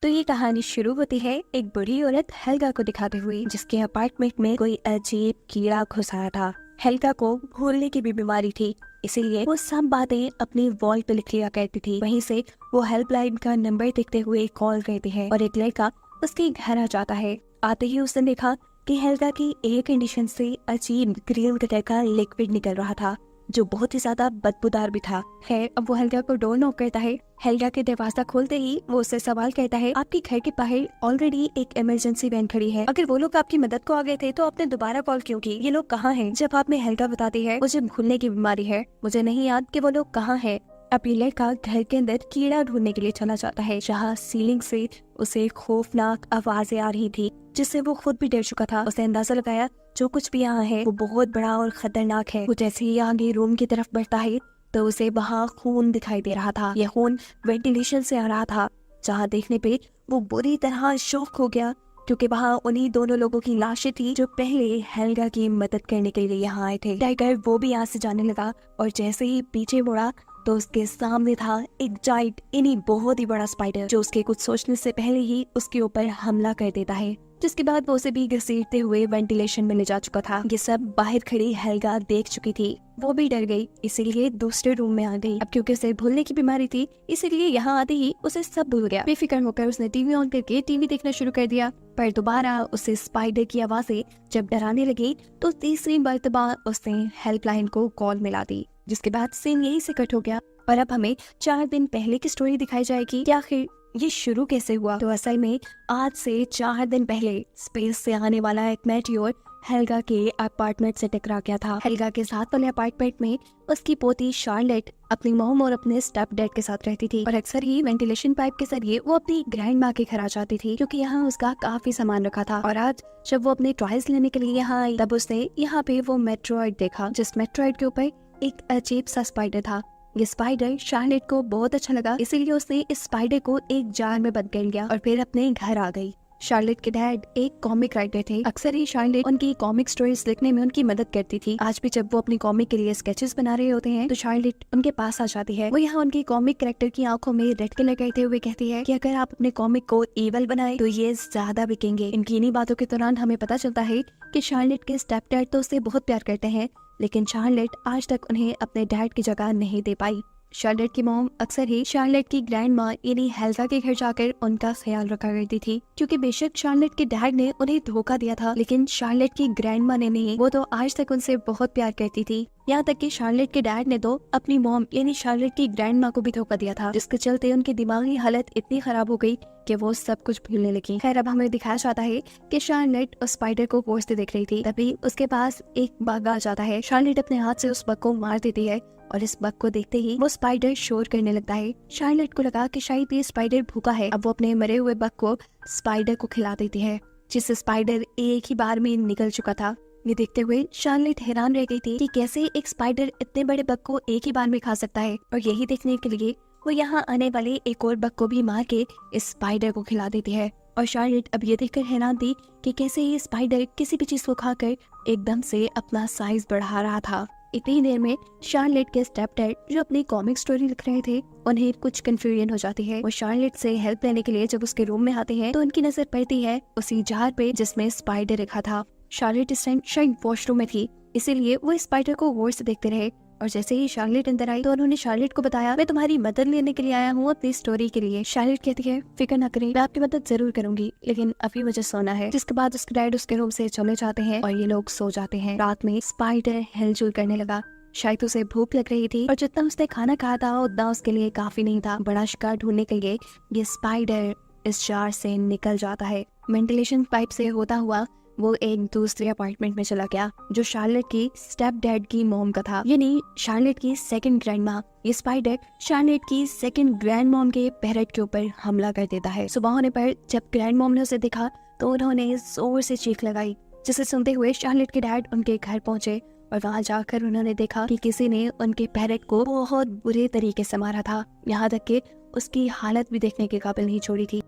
तो ये कहानी शुरू होती है एक बूढ़ी औरत हेल्गा को दिखाते हुए, जिसके अपार्टमेंट में कोई अजीब कीड़ा घुस आया था। हेल्गा को भूलने की भी बीमारी थी, इसीलिए वो सब बातें अपनी वॉल पे लिख लिया करती थी। वहीं से वो हेल्पलाइन का नंबर देखते हुए कॉल करती है और एक लड़का उसके घर आ जाता है। आते ही उसने देखा कि हेल्गा की एयर कंडीशन से अजीब ग्रीन कलर का लिक्विड निकल रहा था, जो बहुत ही ज्यादा बदबूदार भी था। खैर, अब वो हेल्गा को डोर नॉक करता है। हेल्गा के दरवाजा खोलते ही वो उससे सवाल करता है, आपके घर के बाहर ऑलरेडी एक इमरजेंसी वैन खड़ी है। अगर वो लोग आपकी मदद को आ गए थे तो आपने दोबारा कॉल क्यों की? ये लोग कहाँ हैं? जब आप में हेल्गा बताती है मुझे भूलने की बीमारी है, मुझे नहीं याद कि वो लोग कहाँ है। अब ये लड़का घर के अंदर कीड़ा ढूंढने के लिए चला जाता है, जहाँ सीलिंग से उसे खौफनाक आवाजें आ रही थी, जिससे वो खुद भी डर चुका था। उसने अंदाजा लगाया जो कुछ भी यहाँ है वो बहुत बड़ा और खतरनाक है। वो जैसे ही आगे रूम की तरफ बढ़ता है तो उसे वहाँ खून दिखाई दे रहा था। यह खून वेंटिलेशन से आ रहा था, जहाँ देखने पे वो बुरी तरह शॉक हो गया, क्योंकि वहाँ उन्हीं दोनों लोगों की लाशें थी जो पहले हेल्गा की मदद करने के लिए यहाँ आए थे। टाइगर वो भी यहाँ से जाने लगा और जैसे ही पीछे मुड़ा तो उसके सामने था एक जाइंट, इन्हीं बहुत ही बड़ा स्पाइडर, जो उसके कुछ सोचने से पहले ही उसके ऊपर हमला कर देता है। जिसके बाद वो उसे भी घसीटते हुए वेंटिलेशन में ले जा चुका था। ये सब बाहर खड़ी हेल्गा देख चुकी थी। वो भी डर गई, इसीलिए दूसरे रूम में आ गई। अब क्योंकि उसे भूलने की बीमारी थी, इसीलिए यहाँ आते ही उसे सब भूल गया। बेफिक्र होकर उसने टीवी ऑन करके टीवी देखना शुरू कर दिया। पर दोबारा उसे स्पाइडर की आवाजें जब डराने लगी तो तीसरी मर्तबा उसने हेल्पलाइन को कॉल मिला दी, जिसके बाद सीन यही से कट हो गया। और अब हमें 4 दिन पहले की स्टोरी दिखाई जाएगी कि आखिर ये शुरू कैसे हुआ। तो असल में आज से 4 दिन पहले स्पेस से आने वाला एक मेटियोर हेल्गा के अपार्टमेंट से टकरा गया था। हेल्गा के साथ वाले अपार्टमेंट में उसकी पोती शार्लेट अपनी मॉम और अपने स्टेप डैड के साथ रहती थी और अक्सर ही वेंटिलेशन पाइप के जरिए वो अपनी ग्रैंड माँ के घर आ जाती थी, क्योंकि यहाँ उसका काफी सामान रखा था। और आज जब वो अपने टॉयज लेने के लिए यहाँ आई, तब उसने यहाँ पे वो मेट्रॉइड देखा, जिस मेट्रॉइड के ऊपर एक अजीब सा स्पाइडर था। ये स्पाइडर शार्लेट को बहुत अच्छा लगा, इसीलिए उसने इस स्पाइडर को एक जार में बंद कर लिया और फिर अपने घर आ गई। शार्लेट के डैड एक कॉमिक राइटर थे। अक्सर ही शार्लेट उनकी कॉमिक स्टोरीज लिखने में उनकी मदद करती थी। आज भी जब वो अपनी कॉमिक के लिए स्केचेस बना रहे होते हैं तो शार्लेट उनके पास आ जाती है। वो यहाँ उनकी कॉमिक कैरेक्टर की आंखों में रेड कलर करते हुए कहती है कि अगर आप अपने कॉमिक को एवल बनाए तो ये ज्यादा बिकेंगे। इनकी इन्हीं बातों के दौरान हमें पता चलता है कि शार्लेट के स्टेप डैड तो उससे बहुत प्यार करते हैं, लेकिन शार्लेट आज तक उन्हें अपने डैड की जगह नहीं दे पाई। शार्लेट की मॉम अक्सर ही शार्लेट की ग्रैंड माँ यानी हेल्गा के घर जाकर उनका ख्याल रखा करती थी, क्योंकि बेशक शार्लेट के डैड ने उन्हें धोखा दिया था, लेकिन शार्लेट की ग्रैंड माँ ने नहीं। वो तो आज तक उनसे बहुत प्यार करती थी। यहाँ तक कि शार्लेट के डैड ने तो अपनी मॉम यानी शार्लेट की ग्रैंड माँ को भी धोखा दिया था, जिसके चलते उनकी दिमागी हालत इतनी खराब हो गई कि वो सब कुछ भूलने लगी। खैर, अब हमें दिखाया जाता है कि शार्लेट उस स्पाइडर को गौर से देख रही थी, तभी उसके पास एक बग आ जाता है। शार्लेट अपने हाथ से उस बग को मार देती है और इस बग को देखते ही वो स्पाइडर शोर करने लगता है। शार्लेट को लगा कि शायद ये स्पाइडर भूखा है। अब वो अपने मरे हुए बग को स्पाइडर को खिला देती है, जिससे स्पाइडर एक ही बार में निकल चुका था। ये देखते हुए शार्लेट हैरान रह गई थी कि कैसे एक स्पाइडर इतने बड़े बग को एक ही बार में खा सकता है, और यही देखने के लिए वो यहाँ आने वाले एक और बग को भी मार के इस स्पाइडर को खिला देती है। और शार्लेट अब ये देखकर हैरान थी कि कैसे ये स्पाइडर किसी भी चीज को खाकर एकदम से अपना साइज बढ़ा रहा था। इतनी देर में शार्लेट के स्टेप डैड, जो अपनी कॉमिक स्टोरी लिख रहे थे, उन्हें कुछ कंफ्यूजन हो जाती है। वो शार्लेट से हेल्प लेने के लिए जब उसके रूम में आते हैं तो उनकी नजर पड़ती है उसी जार पे जिसमें स्पाइडर रखा था। शार्लेट इस टाइम शायद वॉशरूम में थी, इसीलिए वो स्पाइडर को गौर से देखते रहे। और जैसे ही शार्लेट अंदर आई तो उन्होंने शार्लेट को बताया, मैं तुम्हारी मदद लेने के लिए आया हूँ अपनी स्टोरी के लिए। शार्लेट कहती है, फिक्र न करें, मैं आपकी मदद जरूर करूंगी, लेकिन अभी मुझे सोना है। जिसके बाद उसके डैड उसके रूम से चले जाते हैं और ये लोग सो जाते हैं। रात में स्पाइडर हिलजुल करने लगा। शायद उसे भूख लग रही थी और जितना उसने खाना खाया था उतना उसके लिए काफी नहीं था। बड़ा शिकार ढूंढने के लिए ये स्पाइडर इस जार से निकल जाता है। वेंटिलेशन पाइप से होता हुआ वो एक दूसरे अपार्टमेंट में चला गया, जो शार्लेट की स्टेप डैड की मॉम का था, यानी शार्लेट की सेकंड ग्रैंड माँ। ये स्पाइडर शार्लेट की सेकंड ग्रैंड मॉम के पेरेट के ऊपर हमला कर देता है। सुबह होने पर जब ग्रैंड मॉम ने उसे देखा तो उन्होंने जोर से चीख लगाई, जिसे सुनते हुए शार्लेट के डैड उनके घर पहुंचे और वहाँ जाकर उन्होंने देखा कि किसी ने उनके पैरेट को बहुत बुरे तरीके से मारा था, यहाँ तक कि उसकी हालत भी देखने के काबिल नहीं छोड़ी थी।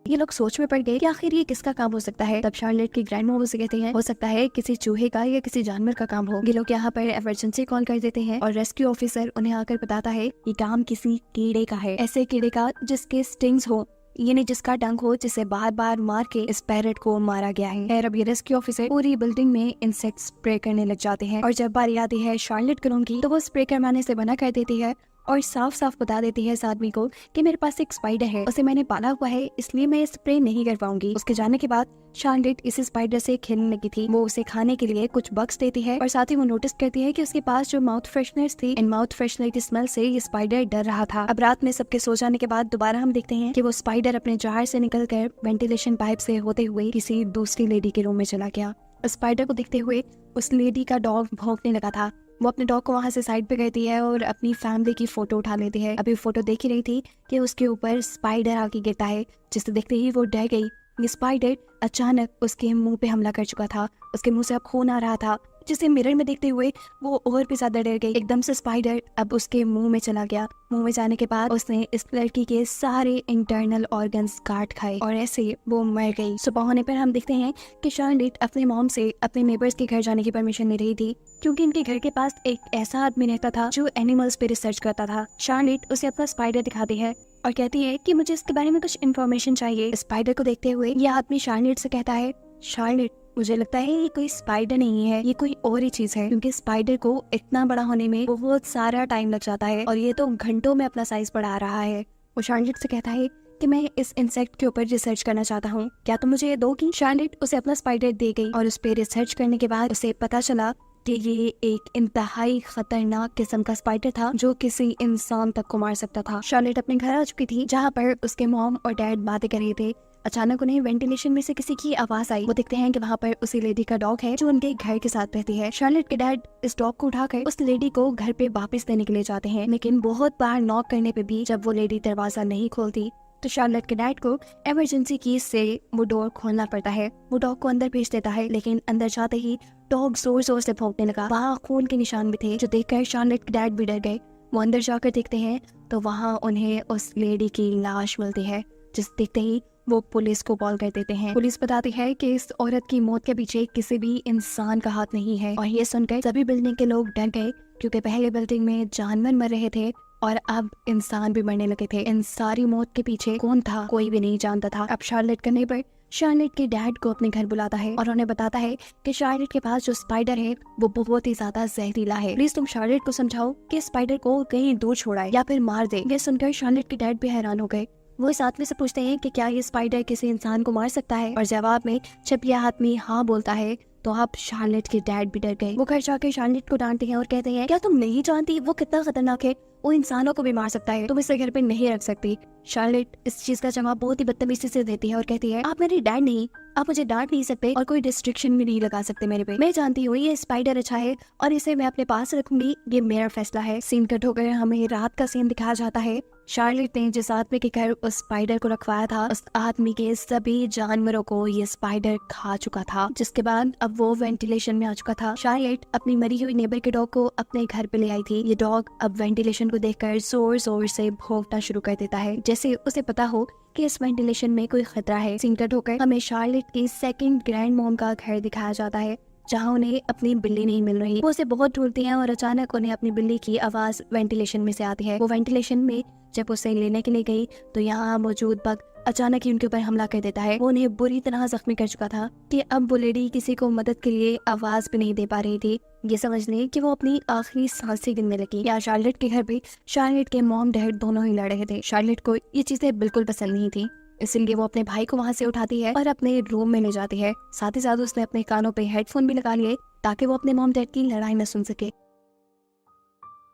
ये लोग सोच में पड़ गए कि आखिर ये किसका काम हो सकता है। तब शार्लेट की ग्रैंड मॉम से कहते हैं हो सकता है किसी चूहे का या किसी जानवर का काम हो। ये लोग यहाँ पर इमरजेंसी कॉल कर देते हैं और रेस्क्यू ऑफिसर उन्हें आकर बताता है ये काम किसी कीड़े का है, ऐसे कीड़े का जिसके स्टिंग्स हो, ये नहीं जिसका डंक हो, जिसे बार बार मार के इस पैरट को मारा गया है। खैर अब ये रेस्क्यू ऑफिसर पूरी बिल्डिंग में इंसेक्ट स्प्रे करने लग जाते हैं और जब बारी आती है शार्लेट करूम की तो वो स्प्रे करवाने से मना कर देती है और साफ साफ बता देती है इस आदमी को कि मेरे पास एक स्पाइडर है, उसे मैंने पाला हुआ है, इसलिए मैं स्प्रे नहीं कर पाऊंगी। उसके जाने के बाद शार्लेट इस स्पाइडर से खेलने लगी थी। वो उसे खाने के लिए कुछ बग्स देती है और साथ ही वो नोटिस करती है कि उसके पास जो माउथ फ्रेशनर्स थी, इन माउथ फ्रेशनर की स्मेल से ये स्पाइडर डर रहा था। अब रात में सबके सो जाने के बाद दोबारा हम देखते हैं कि वो स्पाइडर अपने जार से निकलकर वेंटिलेशन पाइप से होते हुए किसी दूसरी लेडी के रूम में चला गया। स्पाइडर को देखते हुए उस लेडी का डॉग भौंकने लगा था। वो अपने डॉग को वहाँ से साइड पे करती है और अपनी फैमिली की फोटो उठा लेती है। अभी फोटो देख ही रही थी कि उसके ऊपर स्पाइडर आके गिरता है, जिसे देखते ही वो डर गई। ये स्पाइडर अचानक उसके मुंह पे हमला कर चुका था। उसके मुंह से अब खून आ रहा था, जिसे मिरर में देखते हुए वो और भी ज्यादा डर गई। एकदम से स्पाइडर अब उसके मुंह में चला गया। मुंह में जाने के बाद उसने इस लड़की के सारे इंटरनल ऑर्गन्स काट खाए और ऐसे वो मर गई। सुबह होने पर हम देखते हैं कि शार्लेट अपने मॉम से अपने नेबर्स के घर जाने की परमिशन ले रही थी, क्योंकि इनके घर के पास एक ऐसा आदमी रहता था जो एनिमल्स पे रिसर्च करता था। शार्लेट उसे अपना स्पाइडर दिखाती है और कहती है कि मुझे इसके बारे में कुछ इन्फॉर्मेशन चाहिए। स्पाइडर को देखते हुए यह आदमी शार्लेट से कहता है, शार्लेट मुझे लगता है ये कोई स्पाइडर नहीं है, ये कोई और ही चीज है, क्योंकि स्पाइडर को इतना बड़ा होने में बहुत सारा टाइम लग जाता है और ये तो घंटों में अपना साइज बढ़ा रहा है। वो शार्लेट से कहता है कि मैं इस इंसेक्ट के ऊपर रिसर्च करना चाहता हूँ, क्या तुम मुझे ये दोगी? शार्लेट उसे अपना स्पाइडर दे गई और उस पर रिसर्च करने के बाद उसे पता चला कि ये एक इंतहाई खतरनाक किस्म का स्पाइडर था जो किसी इंसान तक को मार सकता था। शार्लेट अपने घर आ चुकी थी जहाँ पर उसके मॉम और डैड बातें कर रहे थे। अचानक उन्हें वेंटिलेशन में से किसी की आवाज आई। वो देखते हैं कि वहाँ पर उसी लेडी का डॉग है जो उनके घर के साथ रहती है। शार्लेट के डैड इस डॉग को उठाकर उस लेडी को घर पे वापस देने के लिए जाते हैं, लेकिन बहुत बार नॉक करने पे भी जब वो लेडी दरवाजा नहीं खोलती तो शार्लेट के डैड को इमरजेंसी की से वो डोर खोलना पड़ता है। वो डॉग को अंदर भेज देता है, लेकिन अंदर जाते ही डॉग जोर जोर से भौंकने लगा। वहाँ खून के निशान भी थे, जो देखकर शार्लेट के डैड भी डर गए। वो अंदर जाकर देखते हैं तो वहाँ उन्हें उस लेडी की लाश मिलती है, जिस देखते ही वो पुलिस को कॉल कर देते हैं। पुलिस बताती है कि इस औरत की मौत के पीछे किसी भी इंसान का हाथ नहीं है। और ये सुनकर सभी बिल्डिंग के लोग डर गए, क्योंकि पहले बिल्डिंग में जानवर मर रहे थे और अब इंसान भी मरने लगे थे। इन सारी मौत के पीछे कौन था कोई भी नहीं जानता था। अब शार्लेट का नेबर शार्लेट के डैड को अपने घर बुलाता है और उन्हें बताता है कि शार्लेट के पास जो स्पाइडर है वो बहुत ही ज्यादा जहरीला है। प्लीज तुम शार्लेट को समझाओ कि स्पाइडर को कहीं दूर छोड़ाए या फिर मार दे। ये सुनकर शार्लेट के डैड भी हैरान हो गए। वो इस आदमी से पूछते हैं कि क्या ये स्पाइडर किसी इंसान को मार सकता है, और जवाब में जब यह आदमी हाँ बोलता है तो अब शार्लेट के डैड भी डर गए। वो घर जाकर शार्लेट को डांटते हैं और कहते हैं क्या तुम नहीं जानती वो कितना खतरनाक है, वो इंसानों को भी मार सकता है, तुम इसे घर पे नहीं रख सकती। शार्लेट इस चीज का जवाब बहुत ही बदतमीजी से देती है और कहती है आप मेरे डैड नहीं, आप मुझे डांट नहीं सकते और कोई रिस्ट्रिक्शन भी नहीं लगा सकते मेरे पे। मैं जानती हूँ ये स्पाइडर अच्छा है और इसे मैं अपने पास रखूंगी, ये मेरा फैसला है। सीन कट होकर हमें रात का सीन दिखाया जाता है। शार्लेट ने जिस आदमी के घर उस स्पाइडर को रखवाया था, उस आदमी के सभी जानवरों को ये स्पाइडर खा चुका था, जिसके बाद अब वो वेंटिलेशन में आ चुका था। शार्लेट अपनी मरी हुई नेबर के डॉग को अपने घर पे ले आई थी। ये डॉग अब वेंटिलेशन को देखकर जोर जोर से भौंकना शुरू कर देता है, जैसे उसे पता हो कि इस वेंटिलेशन में कोई खतरा है। सीन कट होकर हमें शार्लेट की सेकंड ग्रैंड मॉम का घर दिखाया जाता है, जहाँ उन्हें अपनी बिल्ली नहीं मिल रही। वो उसे बहुत ढूंढती हैं और अचानक उन्हें अपनी बिल्ली की आवाज वेंटिलेशन में से आती है। वो वेंटिलेशन में जब उसे लेने के लिए गई तो यहाँ मौजूद बग अचानक ही उनके ऊपर हमला कर देता है। वो उन्हें बुरी तरह जख्मी कर चुका था कि अब वो लेडी किसी को मदद के लिए आवाज भी नहीं दे पा रही थी। ये समझ लें कि वो अपनी आखिरी सांसें गिनने लगी। यहाँ शार्लेट के घर पे शार्लेट के मॉम डैड दोनों ही लड़ रहे थे। शार्लेट को ये चीजें बिल्कुल पसंद नहीं थी, इसलिए वो अपने भाई को वहाँ से उठाती है और अपने रूम में ले जाती है। साथ ही साथ उसने अपने कानों पे हेडफोन भी लगा लिए ताकि वो अपने मॉम डैड की लड़ाई न सुन सके।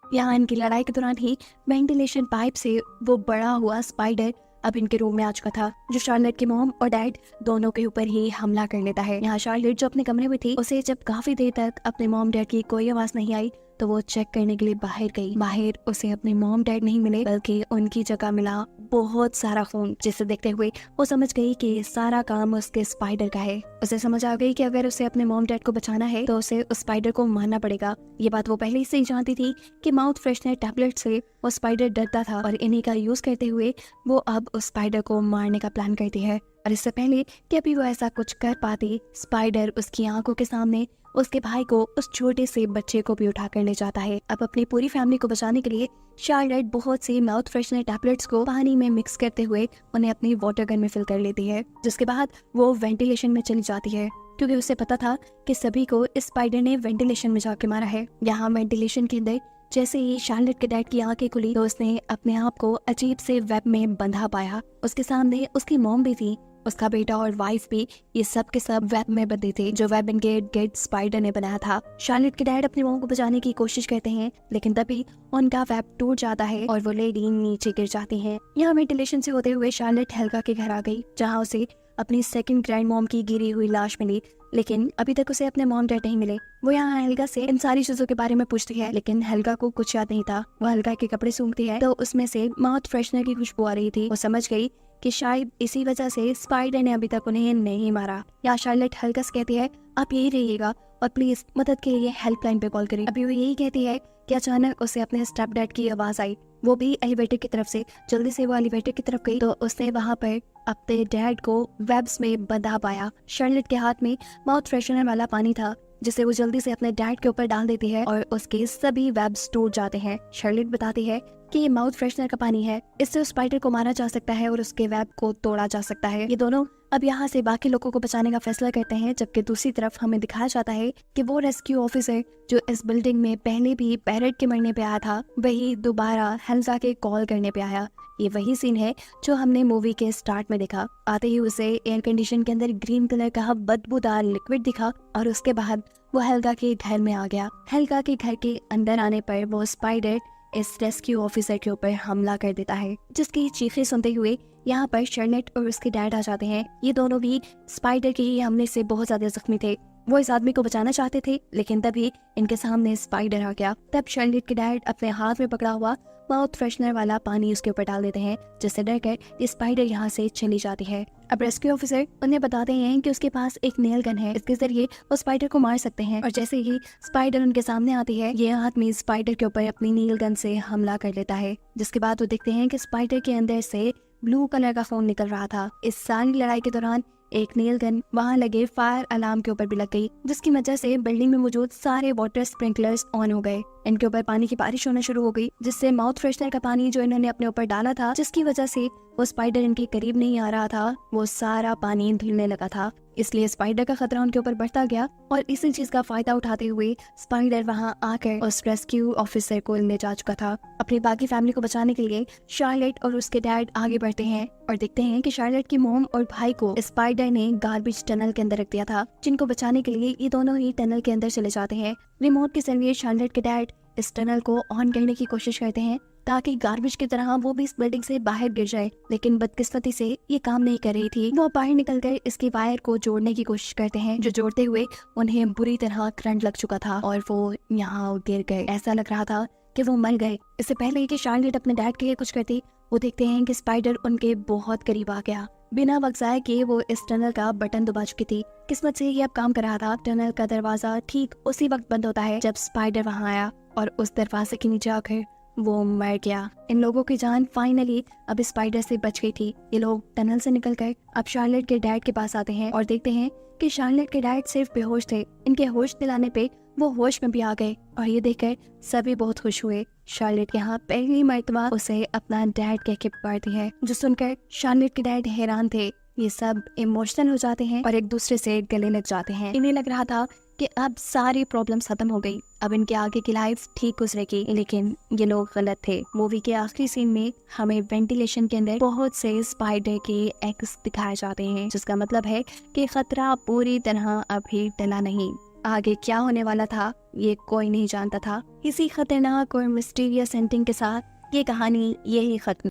यहाँ इनकी लड़ाई के दौरान ही वेंटिलेशन पाइप से वो बड़ा हुआ स्पाइडर अब इनके रूम में आ चुका था, जो शार्लेट के मॉम और डैड दोनों के ऊपर ही हमला कर लेता है। यहाँ शार्लेट जो अपने कमरे में थी, उसे जब काफी देर तक अपने मॉम डैड की कोई आवाज नहीं आई तो वो चेक करने के लिए बाहर गई। बाहर उसे अपने मॉम डैड नहीं मिले, बल्कि उनकी जगह मिला बहुत सारा खून, जिसे देखते हुए वो समझ गई कि ये सारा काम उसके स्पाइडर का है। उसे समझ आ गई कि अगर उसे अपने मॉम डैड को बचाना है तो उसे उस स्पाइडर को मारना पड़ेगा। ये बात वो पहले से ही जानती थी कि माउथ फ्रेशनर टैबलेट से वो स्पाइडर डरता था और इन्हीं का यूज करते हुए वो अब उस स्पाइडर को मारने का प्लान करती है। और इससे पहले कि अभी वो ऐसा कुछ कर पाती, स्पाइडर उसकी आंखों के सामने उसके भाई को, उस छोटे से बच्चे को भी उठा कर ले जाता है। अब अपनी पूरी फैमिली को बचाने के लिए शार्लेट बहुत सी माउथ फ्रेशनर टैबलेट्स को पानी में मिक्स करते हुए उन्हें अपनी वाटर गन में फिल कर लेती है, जिसके बाद वो वेंटिलेशन में चली जाती है, क्योंकि उसे पता था कि सभी को इस स्पाइडर ने वेंटिलेशन में जाके मारा है। यहाँ वेंटिलेशन के अंदर जैसे ही शार्लेट के डैड की आंखें खुली तो उसने अपने आप को अजीब से वेब में बंधा पाया। उसके सामने उसकी मॉम भी थी, उसका बेटा और वाइफ भी, ये सब के सब वेब में बंधे थे, जो वेब इनके गेट स्पाइडर ने बनाया था। शार्लेट के डैड अपनी मॉम को बचाने की कोशिश करते हैं, लेकिन तभी उनका वेब टूट जाता है और वो लेडी नीचे गिर जाती हैं। यहाँ वेंटिलेशन से होते हुए शार्लेट हेल्गा के घर आ गई, जहाँ उसे अपनी सेकंड ग्रैंड मॉम की गिरी हुई लाश मिली, लेकिन अभी तक उसे अपने मॉम डैड नहीं मिले। वो यहाँ हेल्गा से इन सारी चीजों के बारे में पूछती है, लेकिन हेल्गा को कुछ याद नहीं था। वो हेल्गा के कपड़े सूंघती है तो उसमें से माउथ फ्रेशनर की खुशबू आ रही थी। वो समझ गई कि शायद इसी वजह से स्पाइडर ने अभी तक उन्हें नहीं मारा। या शार्लेट हेल्गा से कहती है, आप यही रहिएगा और प्लीज मदद के लिए हेल्पलाइन पे कॉल करें। अभी वो यही कहती है कि अचानक उसे अपने स्टेप डैड की आवाज आई। वो भी एलिवेटर की तरफ से जल्दी से वो एलिवेटर की तरफ गई तो उसने वहाँ पर अपने डैड को वेब्स में बंधा पाया। शार्लेट के हाथ में माउथ फ्रेशनर वाला पानी था, जिसे वो जल्दी से अपने डैड के ऊपर डाल देती है और उसके सभी वेब्स टूट जाते हैं। शार्लेट बताती है कि ये माउथ फ्रेशनर का पानी है, इससे उस स्पाइडर को मारा जा सकता है और उसके वेब को तोड़ा जा सकता है। ये दोनों अब यहाँ से बाकी लोगों को बचाने का फैसला करते हैं, जबकि दूसरी तरफ हमें दिखाया जाता है कि वो रेस्क्यू ऑफिसर जो इस बिल्डिंग में पहले भी पैरेट के मरने पे आया था, वही दोबारा हेल्गा के कॉल करने पे आया। ये वही सीन है जो हमने मूवी के स्टार्ट में देखा। आते ही उसे एयर कंडीशन के अंदर ग्रीन कलर का बदबूदार लिक्विड दिखा और उसके बाद वो हेल्गा के घर में आ गया। हेल्गा के घर के अंदर आने पर वो स्पाइडर इस रेस्क्यू ऑफिसर के ऊपर हमला कर देता है, जिसकी चीखें सुनते हुए यहाँ पर शार्लेट और उसके डैड आ जाते हैं। ये दोनों भी स्पाइडर के ही हमले से बहुत ज्यादा जख्मी थे। वो इस आदमी को बचाना चाहते थे, लेकिन तभी इनके सामने स्पाइडर आ गया। तब शार्लेट के डैड अपने हाथ में पकड़ा हुआ माउथ फ्रेशनर वाला पानी उसके ऊपर डाल देते हैं, जिससे डरकर ये स्पाइडर यहाँ से चली जाती है। अब रेस्क्यू ऑफिसर उन्हें बताते हैं कि उसके पास एक नेल गन है, इसके जरिए वो स्पाइडर को मार सकते हैं। और जैसे ही स्पाइडर उनके सामने आती है, ये आदमी स्पाइडर के ऊपर अपनी नेल गन से हमला कर लेता है, जिसके बाद वो देखते हैं कि स्पाइडर के अंदर से ब्लू कलर का खून निकल रहा था। इस सारी लड़ाई के दौरान एक नेल गन वहाँ लगे फायर अलार्म के ऊपर भी लग गई, जिसकी वजह से बिल्डिंग में मौजूद सारे वाटर स्प्रिंकलर्स ऑन हो गए। इनके ऊपर पानी की बारिश होना शुरू हो गई, जिससे माउथ फ्रेशनर का पानी जो इन्होंने अपने ऊपर डाला था, जिसकी वजह से वो स्पाइडर इनके करीब नहीं आ रहा था, वो सारा पानी धुलने लगा था। इसलिए स्पाइडर का खतरा उनके ऊपर बढ़ता गया और इसी चीज का फायदा उठाते हुए स्पाइडर वहां आकर उस रेस्क्यू ऑफिसर को ले जा चुका था। अपनी बाकी फैमिली को बचाने के लिए शार्लेट और उसके डैड आगे बढ़ते हैं और देखते हैं कि शार्लेट की मॉम और भाई को स्पाइडर ने गार्बेज टनल के अंदर रख दिया था, जिनको बचाने के लिए ये दोनों ही टनल के अंदर चले जाते हैं। रिमोट के जरिए शार्लेट के डैड इस टनल को ऑन करने की कोशिश करते हैं ताकि गार्बेज की तरह वो भी इस बिल्डिंग से बाहर गिर जाए, लेकिन बदकिस्मती से ये काम नहीं कर रही थी। वो बाहर निकलकर इसकी वायर को जोड़ने की कोशिश करते हैं, जो जोड़ते हुए उन्हें बुरी तरह करंट लग चुका था और वो यहाँ गिर गए। ऐसा लग रहा था कि वो मर गए। इससे पहले कि शार्लेट अपने डैड के लिए कुछ करती, वो देखते हैं कि स्पाइडर उनके बहुत करीब आ गया। बिना वक्त जाए कि वो इस टनल का बटन दबा चुकी थी। किस्मत से ये अब काम कर रहा था। टनल का दरवाजा ठीक उसी वक्त बंद होता है जब स्पाइडर वहाँ आया और उस दरवाजे के नीचे आकर वो मर गया। इन लोगों की जान फाइनली अब स्पाइडर से बच गई थी। ये लोग टनल से निकलकर अब शार्लेट के डैड के पास आते हैं और देखते हैं कि शार्लेट के डैड सिर्फ बेहोश थे। इनके होश दिलाने पे वो होश में भी आ गए और ये देखकर सभी बहुत खुश हुए। शार्लेट यहाँ पहली मर्तबा उसे अपना डैड कह के पुकारती है, जो सुनकर शार्लेट के डैड हैरान थे। ये सब इमोशनल हो जाते हैं और एक दूसरे से गले लग जाते हैं। इन्हें लग रहा था कि अब सारी प्रॉब्लम्स खत्म हो गई, अब इनके आगे की लाइफ ठीक गुजरेगी, लेकिन ये लोग गलत थे। मूवी के आखिरी सीन में हमें वेंटिलेशन के अंदर बहुत से स्पाइडर के एग्स दिखाए जाते हैं, जिसका मतलब है कि खतरा पूरी तरह अभी टला नहीं। आगे क्या होने वाला था ये कोई नहीं जानता था। इसी खतरनाक और मिस्टीरियस एंडिंग के साथ ये कहानी यही खत्म